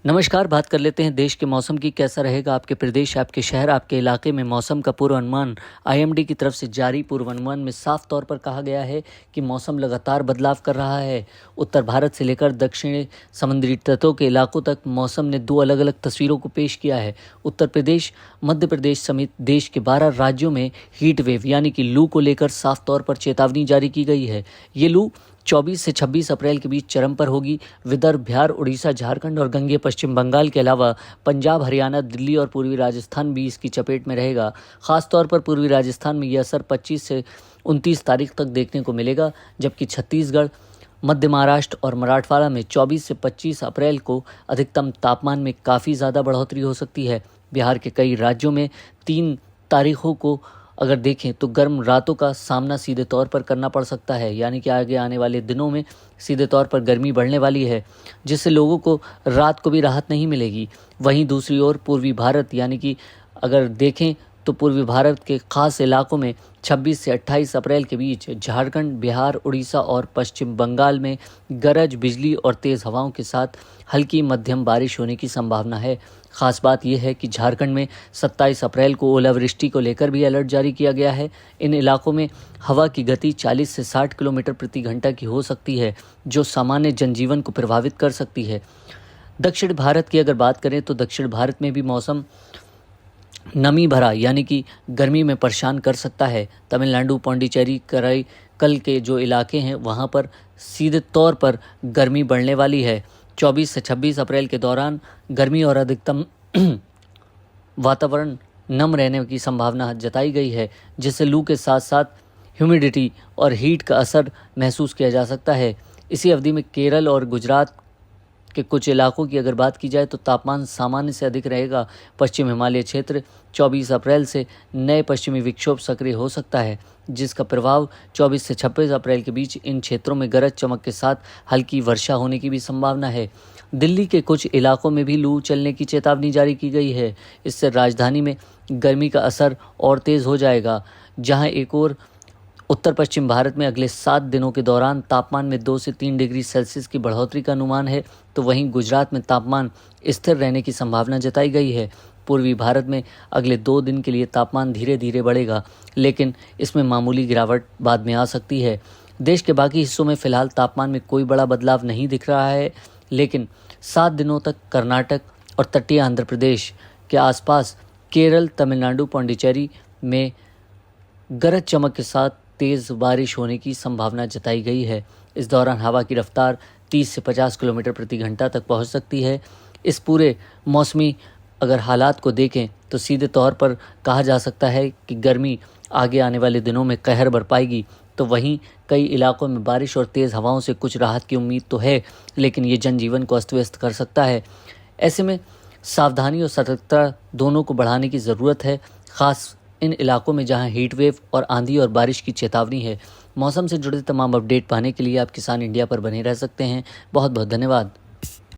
नमस्कार। बात कर लेते हैं देश के मौसम की। कैसा रहेगा आपके प्रदेश, आपके शहर, आपके इलाके में मौसम का पूर्वानुमान। आईएमडी की तरफ से जारी पूर्वानुमान में साफ तौर पर कहा गया है कि मौसम लगातार बदलाव कर रहा है। उत्तर भारत से लेकर दक्षिणी समुद्री तटों के इलाकों तक मौसम ने दो अलग अलग तस्वीरों को पेश किया है। उत्तर प्रदेश, मध्य प्रदेश समेत देश के 12 राज्यों में हीट वेव यानी कि लू को लेकर साफ तौर पर चेतावनी जारी की गई है। ये लू 24 से 26 अप्रैल के बीच चरम पर होगी। विदर्भ, बिहार, उड़ीसा, झारखंड और गंगे पश्चिम बंगाल के अलावा पंजाब, हरियाणा, दिल्ली और पूर्वी राजस्थान भी इसकी चपेट में रहेगा। खासतौर पर पूर्वी राजस्थान में यह असर 25 से 29 तारीख तक देखने को मिलेगा, जबकि छत्तीसगढ़, मध्य महाराष्ट्र और मराठवाड़ा में 24 से 25 अप्रैल को अधिकतम तापमान में काफ़ी ज़्यादा बढ़ोतरी हो सकती है। बिहार के कई राज्यों में 3 तारीखों को अगर देखें तो गर्म रातों का सामना सीधे तौर पर करना पड़ सकता है, यानी कि आगे आने वाले दिनों में सीधे तौर पर गर्मी बढ़ने वाली है, जिससे लोगों को रात को भी राहत नहीं मिलेगी। वहीं दूसरी ओर पूर्वी भारत यानी कि अगर देखें तो पूर्वी भारत के खास इलाकों में 26 से 28 अप्रैल के बीच झारखंड, बिहार, उड़ीसा और पश्चिम बंगाल में गरज, बिजली और तेज़ हवाओं के साथ हल्की मध्यम बारिश होने की संभावना है। खास बात यह है कि झारखंड में 27 अप्रैल को ओलावृष्टि को लेकर भी अलर्ट जारी किया गया है। इन इलाकों में हवा की गति 40 से 60 किलोमीटर प्रति घंटा की हो सकती है, जो सामान्य जनजीवन को प्रभावित कर सकती है। दक्षिण भारत की अगर बात करें तो दक्षिण भारत में भी मौसम नमी भरा यानी कि गर्मी में परेशान कर सकता है। तमिलनाडु, पौंडीचेरी, कराईकल के जो इलाके हैं वहाँ पर सीधे तौर पर गर्मी बढ़ने वाली है। 24 से 26 अप्रैल के दौरान गर्मी और अधिकतम वातावरण नम रहने की संभावना जताई गई है, जिससे लू के साथ साथ ह्यूमिडिटी और हीट का असर महसूस किया जा सकता है। इसी अवधि में केरल और गुजरात के कुछ इलाकों की अगर बात की जाए तो तापमान सामान्य से अधिक रहेगा। पश्चिम हिमालय क्षेत्र 24 अप्रैल से नए पश्चिमी विक्षोभ सक्रिय हो सकता है, जिसका प्रभाव 24 से 26 अप्रैल के बीच इन क्षेत्रों में गरज चमक के साथ हल्की वर्षा होने की भी संभावना है। दिल्ली के कुछ इलाकों में भी लू चलने की चेतावनी जारी की गई है। इससे राजधानी में गर्मी का असर और तेज़ हो जाएगा। जहां एक और उत्तर पश्चिम भारत में अगले 7 दिनों के दौरान तापमान में 2 से 3 डिग्री सेल्सियस की बढ़ोतरी का अनुमान है, तो वहीं गुजरात में तापमान स्थिर रहने की संभावना जताई गई है। पूर्वी भारत में अगले 2 दिन के लिए तापमान धीरे धीरे बढ़ेगा, लेकिन इसमें मामूली गिरावट बाद में आ सकती है। देश के बाकी हिस्सों में फिलहाल तापमान में कोई बड़ा बदलाव नहीं दिख रहा है, लेकिन 7 दिनों तक कर्नाटक और तटीय आंध्र प्रदेश के आसपास, केरल, तमिलनाडु, पौंडीचेरी में गरज चमक के साथ तेज़ बारिश होने की संभावना जताई गई है। इस दौरान हवा की रफ्तार 30 से 50 किलोमीटर प्रति घंटा तक पहुंच सकती है। इस पूरे मौसमी अगर हालात को देखें तो सीधे तौर पर कहा जा सकता है कि गर्मी आगे आने वाले दिनों में कहर बरपाएगी। तो वहीं कई इलाकों में बारिश और तेज़ हवाओं से कुछ राहत की उम्मीद तो है, लेकिन ये जनजीवन को अस्त व्यस्त कर सकता है। ऐसे में सावधानी और सतर्कता दोनों को बढ़ाने की ज़रूरत है, ख़ास इन इलाकों में जहां हीट वेव और आंधी और बारिश की चेतावनी है। मौसम से जुड़े तमाम अपडेट पाने के लिए आप किसान इंडिया पर बने रह सकते हैं। बहुत बहुत धन्यवाद।